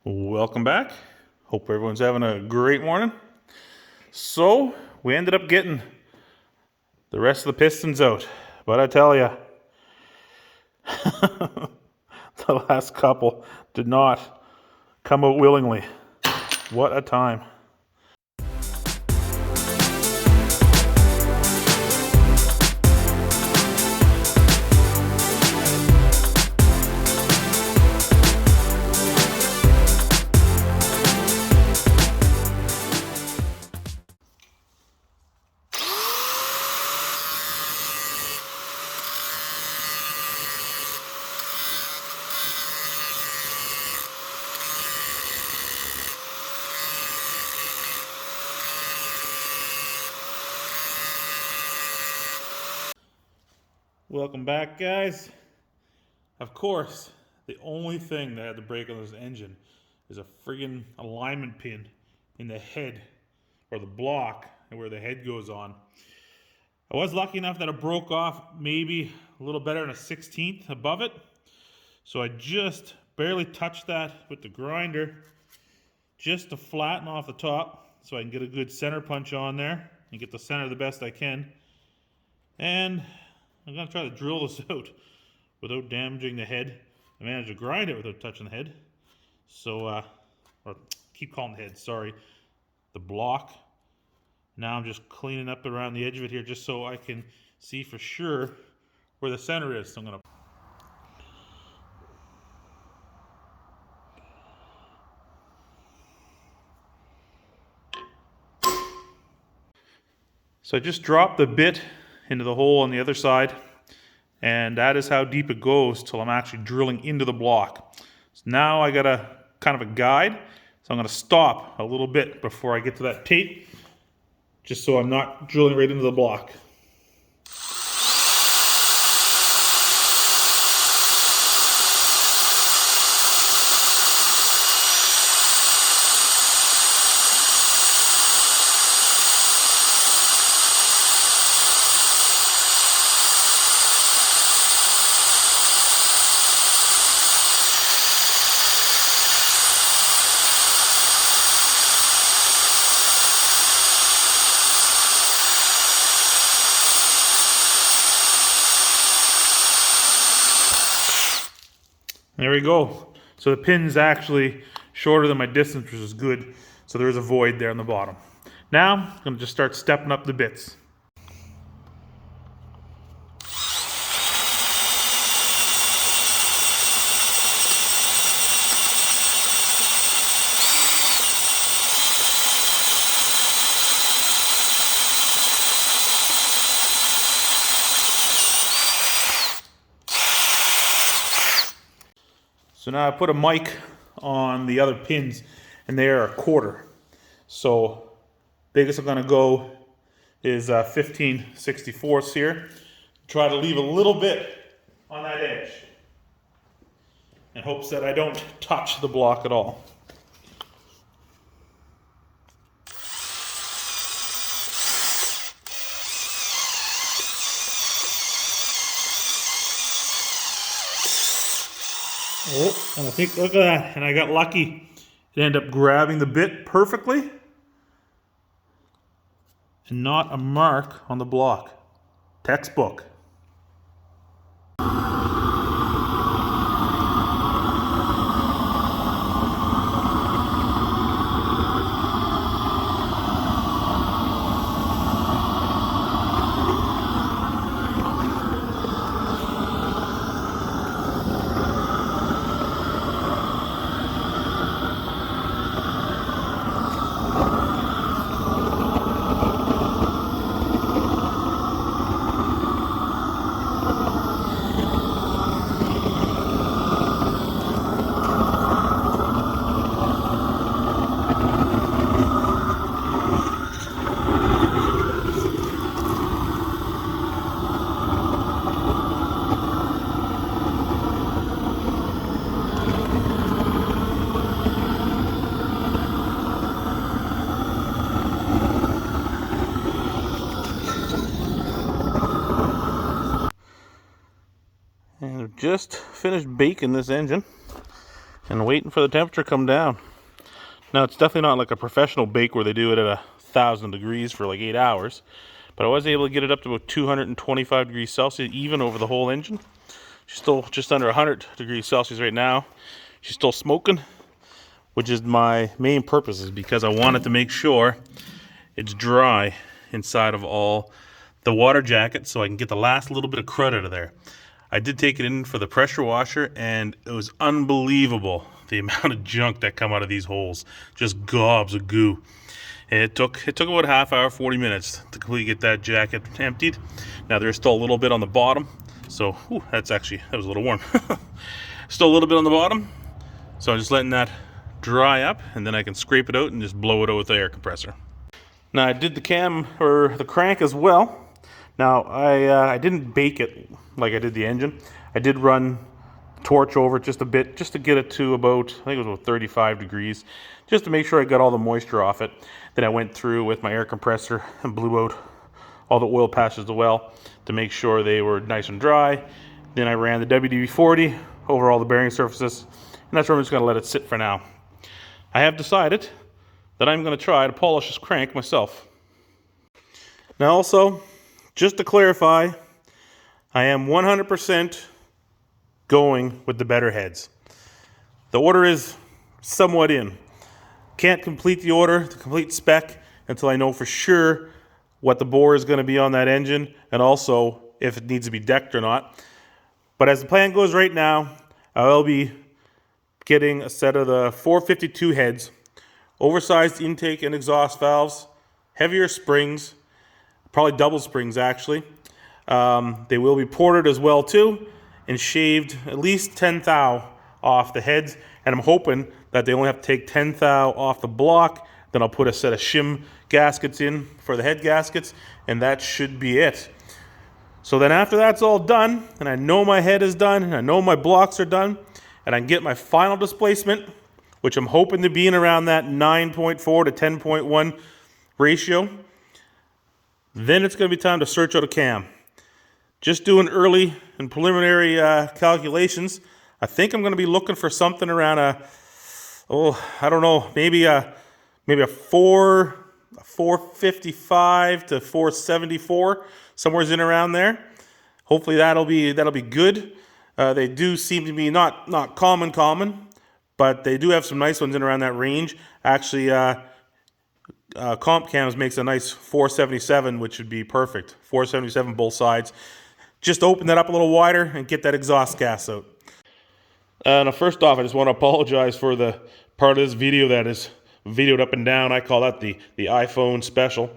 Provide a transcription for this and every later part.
Welcome back. Hope everyone's having a great morning. So, we ended up getting the rest of the pistons out. But I tell you, the last couple did not come out willingly. What a time. Welcome back, guys. Of course, the only thing that had to break on this engine is a friggin' alignment pin in the head, or the block, and where the head goes on. I was lucky enough that it broke off maybe a little better than a 1/16 above it. So I just barely touched that with the grinder just to flatten off the top so I can get a good center punch on there and get the center the best I can. And I'm going to try to drill this out without damaging the head. I managed to grind it without touching the head. So, or keep calling the head, sorry. The block. Now I'm just cleaning up around the edge of it here just so I can see for sure where the center is. So I'm going to... So I just dropped the bit into the hole on the other side, and that is how deep it goes till I'm actually drilling into the block. So now I got a kind of a guide, so I'm going to stop a little bit before I get to that tape, just so I'm not drilling right into the block. There we go. So the pin's actually shorter than my distance, which is good. So there's a void there on the bottom. Now, I'm going to just start stepping up the bits. So now I put a mic on the other pins, and they are 1/4. So biggest I'm going to go is 15/64 here. Try to leave a little bit on that edge in hopes that I don't touch the block at all. Oh, and I think, look at that, and I got lucky. It ended up grabbing the bit perfectly and not a mark on the block. Textbook. And I've just finished baking this engine. and waiting for the temperature to come down. Now, it's definitely not like a professional bake where they do it at 1,000 degrees for like 8 hours, but I was able to get it up to about 225 degrees Celsius even over the whole engine. She's still just under 100 degrees Celsius right now. She's still smoking, which is my main purpose, is because I wanted to make sure it's dry inside of all the water jacket so I can get the last little bit of crud out of there. I did take it in for the pressure washer, and it was unbelievable the amount of junk that come out of these holes. Just gobs of goo. And it took about a half hour, 40 minutes to completely get that jacket emptied. Now there's still a little bit on the bottom, so that was a little warm. Still a little bit on the bottom, so I'm just letting that dry up, and then I can scrape it out and just blow it out with the air compressor. Now I did the the crank as well. Now I didn't bake it like I did the engine. I did run the torch over it just a bit, just to get it to about, I think it was about 35 degrees, just to make sure I got all the moisture off it. Then I went through with my air compressor and blew out all the oil patches as well to make sure they were nice and dry. Then I ran the WD-40 over all the bearing surfaces, and that's where I'm just going to let it sit for now. I have decided that I'm going to try to polish this crank myself. Now also, just to clarify, I am 100% going with the better heads. The order is somewhat in. Can't complete the order, the complete spec, until I know for sure what the bore is going to be on that engine, and also if it needs to be decked or not. But as the plan goes right now, I will be getting a set of the 452 heads, oversized intake and exhaust valves, heavier springs, probably double springs actually. They will be ported as well too, and shaved at least 10 thou off the heads. And I'm hoping that they only have to take 10 thou off the block. Then I'll put a set of shim gaskets in for the head gaskets, and that should be it. So then after that's all done, and I know my head is done, and I know my blocks are done, and I can get my final displacement, which I'm hoping to be in around that 9.4 to 10.1 ratio, then it's going to be time to search out a cam. Just doing early and preliminary calculations, I think I'm going to be looking for something around maybe a 455 to 474, somewhere's in around there. Hopefully that'll be good. They do seem to be not common, but they do have some nice ones in around that range. Actually, Comp Cams makes a nice 477, which would be perfect. 477 both sides. Just open that up a little wider and get that exhaust gas out. Now first off, I just want to apologize for the part of this video that is videoed up and down. I call that the iPhone special.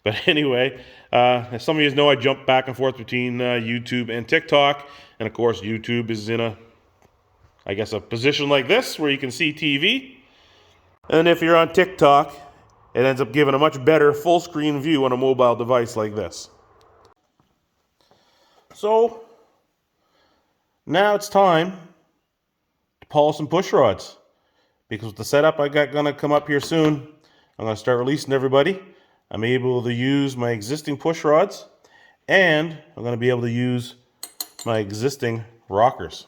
But anyway, as some of you know, I jump back and forth between YouTube and TikTok. And of course, YouTube is in a position like this where you can see TV. And if you're on TikTok, it ends up giving a much better full screen view on a mobile device like this. So now it's time to polish some push rods, because with the setup I got gonna come up here soon, I'm gonna start releasing everybody. I'm able to use my existing push rods, and I'm gonna be able to use my existing rockers.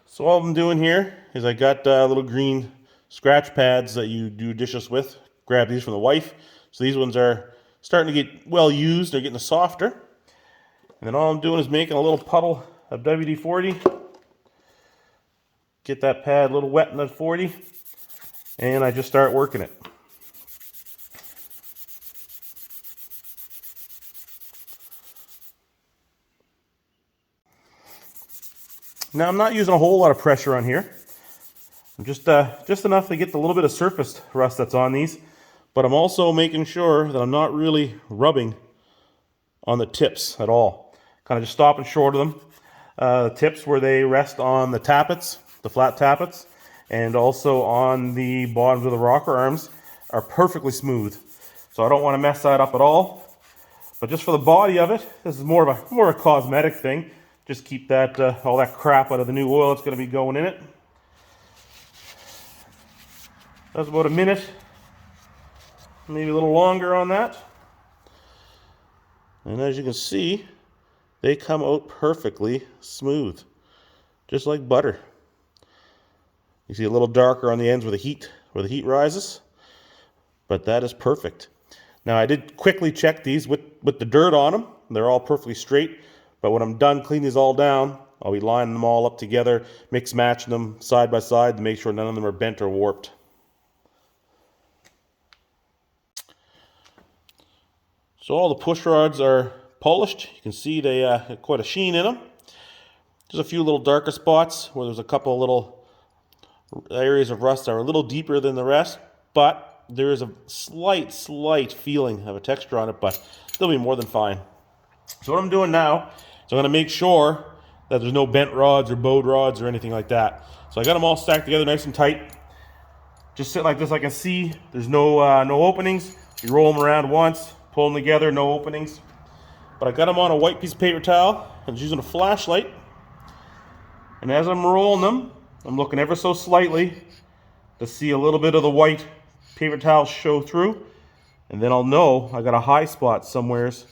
So all I'm doing here is I got little green scratch pads that you do dishes with. Grab these from the wife. So these ones are starting to get well used. They're getting softer. And then all I'm doing is making a little puddle of WD-40. Get that pad a little wet in that 40. And I just start working it. Now I'm not using a whole lot of pressure on here. I'm just enough to get the little bit of surface rust that's on these. But I'm also making sure that I'm not really rubbing on the tips at all. Kind of just stopping short of them. The tips where they rest on the tappets, the flat tappets, and also on the bottoms of the rocker arms are perfectly smooth. So I don't want to mess that up at all. But just for the body of it, this is more of a cosmetic thing. Just keep that all that crap out of the new oil that's going to be going in it. That's about a minute, maybe a little longer on that. And as you can see, they come out perfectly smooth, just like butter. You see a little darker on the ends where the heat rises, but that is perfect. Now I did quickly check these with the dirt on them. They're all perfectly straight, but when I'm done cleaning these all down, I'll be lining them all up together, mix matching them side by side to make sure none of them are bent or warped. So all the push rods are polished. You can see they have quite a sheen in them. There's a few little darker spots where there's a couple little areas of rust that are a little deeper than the rest, but there is a slight feeling of a texture on it, but they'll be more than fine. So what I'm doing now is I'm going to make sure that there's no bent rods or bowed rods or anything like that. So I got them all stacked together nice and tight. Just sit like this. I can see there's no openings. You roll them around once, pull them together, no openings. But I got them on a white piece of paper towel. I'm just using a flashlight. And as I'm rolling them, I'm looking ever so slightly to see a little bit of the white paper towel show through. And then I'll know I got a high spot somewheres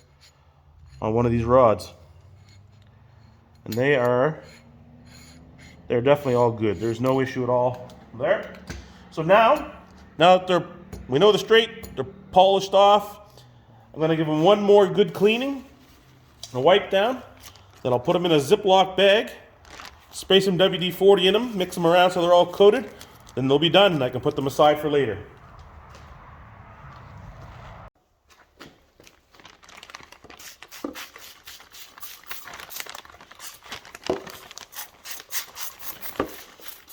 on one of these rods. And they're definitely all good. There's no issue at all there. So now that we know they're straight, they're polished off, I'm going to give them one more good cleaning, a wipe down. Then I'll put them in a Ziploc bag, spray some WD-40 in them, mix them around so they're all coated. Then they'll be done and I can put them aside for later.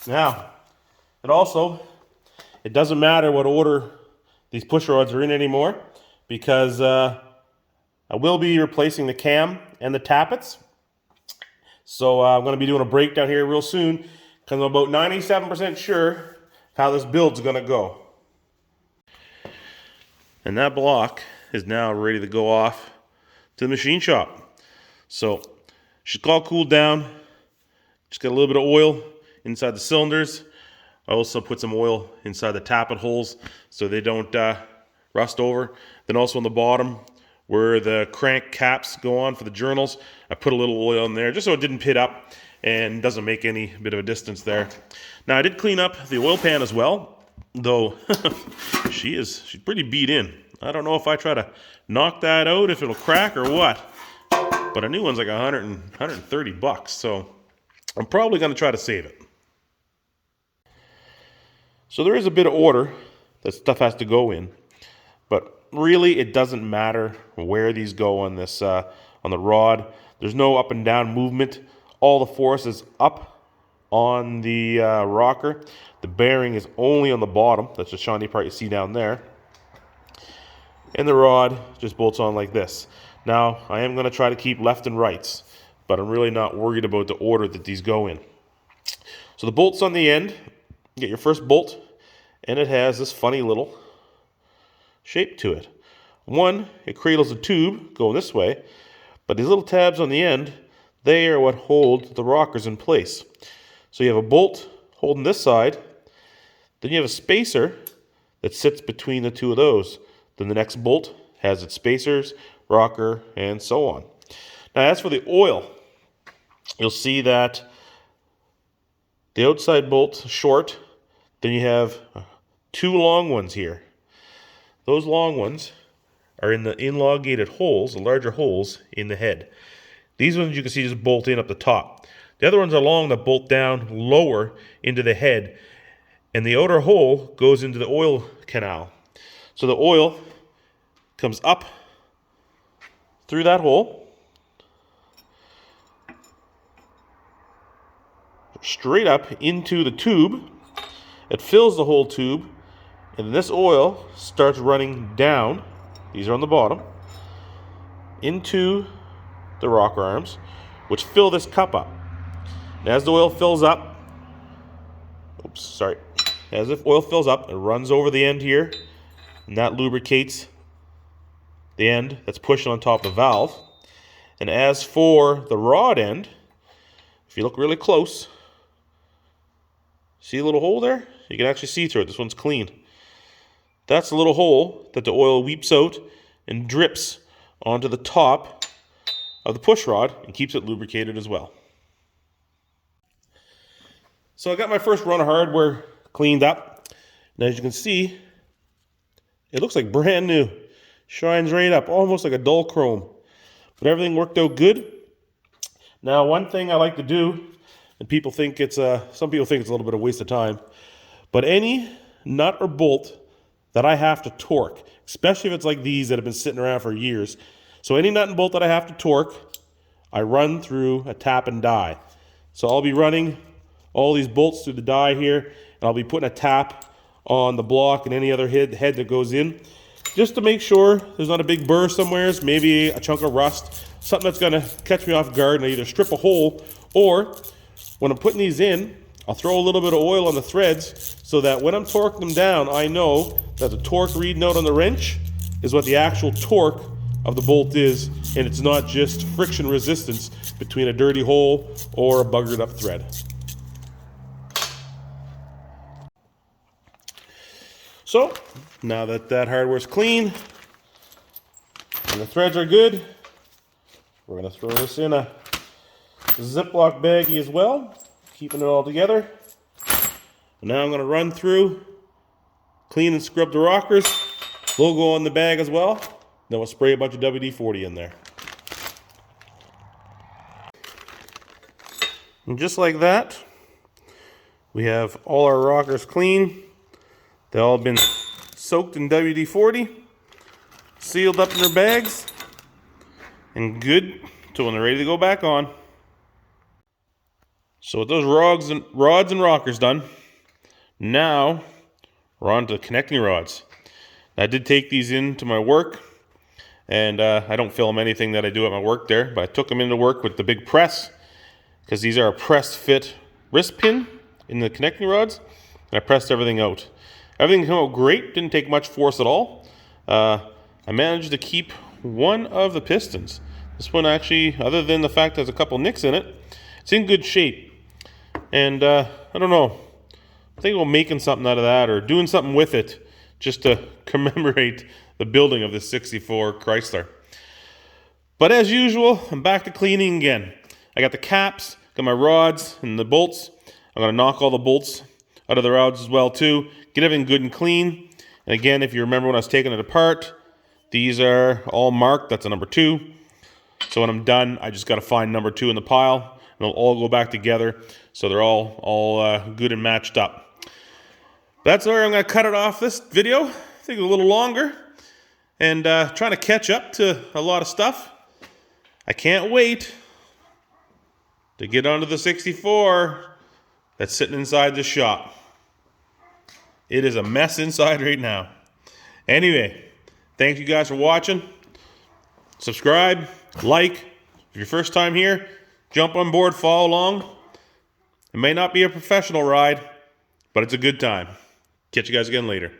Now, it doesn't matter what order these push rods are in anymore, because I will be replacing the cam and the tappets. So I'm going to be doing a breakdown here real soon, because I'm about 97% sure how this build's going to go. And that block is now ready to go off to the machine shop. So she's all cooled down. Just got a little bit of oil inside the cylinders. I also put some oil inside the tappet holes so they don't rust over. Then also on the bottom where the crank caps go on for the journals, I put a little oil in there just so it didn't pit up and doesn't make any bit of a distance there. Now I did clean up the oil pan as well, though she's pretty beat in. I don't know if I try to knock that out if it'll crack or what, but a new one's like 130 bucks, so I'm probably going to try to save it. So there is a bit of order that stuff has to go in, but really it doesn't matter where these go on this on the rod. There's no up and down movement. All the force is up on the rocker. The bearing is only on the bottom. That's the shiny part you see down there. And the rod just bolts on like this. Now I am going to try to keep left and rights, but I'm really not worried about the order that these go in. So the bolts on the end, you get your first bolt, and it has this funny little shape to it. One, it cradles a tube going this way, but these little tabs on the end, they are what hold the rockers in place. So you have a bolt holding this side, then you have a spacer that sits between the two of those. Then the next bolt has its spacers, rocker, and so on. Now as for the oil, you'll see that the outside bolt's short, then you have two long ones here. Those long ones are in the elongated holes, the larger holes in the head. These ones you can see just bolt in up the top. The other ones are long that bolt down lower into the head, and the outer hole goes into the oil canal. So the oil comes up through that hole, straight up into the tube. It fills the whole tube, and this oil starts running down, these are on the bottom, into the rocker arms, which fill this cup up. And as the oil fills up, as the oil fills up, it runs over the end here, and that lubricates the end that's pushing on top of the valve. And as for the rod end, if you look really close, see a little hole there? You can actually see through it. This one's clean. That's the little hole that the oil weeps out and drips onto the top of the push rod and keeps it lubricated as well. So I got my first run of hardware cleaned up. And as you can see, it looks like brand new. Shines right up, almost like a dull chrome. But everything worked out good. Now, one thing I like to do, and people think it's some people think it's a little bit of a waste of time, but any nut or bolt that I have to torque, especially if it's like these that have been sitting around for years. So any nut and bolt that I have to torque, I run through a tap and die. So I'll be running all these bolts through the die here, and I'll be putting a tap on the block and any other head that goes in, just to make sure there's not a big burr somewhere, maybe a chunk of rust, something that's gonna catch me off guard, and I either strip a hole, or when I'm putting these in, I'll throw a little bit of oil on the threads so that when I'm torquing them down, I know that the torque reading out on the wrench is what the actual torque of the bolt is, and it's not just friction resistance between a dirty hole or a buggered up thread. So, now that that hardware's clean and the threads are good, we're going to throw this in a Ziploc baggie as well, keeping it all together. And now I'm going to run through, clean and scrub the rockers, logo on the bag as well. Then we'll spray a bunch of WD-40 in there. And just like that, we have all our rockers clean. They've all been soaked in WD-40, sealed up in their bags, and good to when they're ready to go back on. So with those rods and rockers done, now we're on to connecting rods. I did take these into my work, and I don't film anything that I do at my work there, but I took them into work with the big press, because these are a press fit wrist pin in the connecting rods, and I pressed everything out. Everything came out great, didn't take much force at all. I managed to keep one of the pistons. This one actually, other than the fact there's a couple nicks in it, it's in good shape. And I don't know, I think we're making something out of that or doing something with it just to commemorate the building of this 64 Chrysler. But as usual, I'm back to cleaning again. I got the caps, got my rods and the bolts. I'm going to knock all the bolts out of the rods as well too. Get everything good and clean. And again, if you remember when I was taking it apart, these are all marked. That's a number 2. So when I'm done, I just got to find number 2 in the pile, and they'll all go back together. So they're all good and matched up. That's where I'm going to cut it off this video. I think a little longer. And trying to catch up to a lot of stuff. I can't wait to get onto the 64 that's sitting inside the shop. It is a mess inside right now. Anyway, thank you guys for watching. Subscribe, like. If you're first time here, jump on board, follow along. It may not be a professional ride, but it's a good time. Catch you guys again later.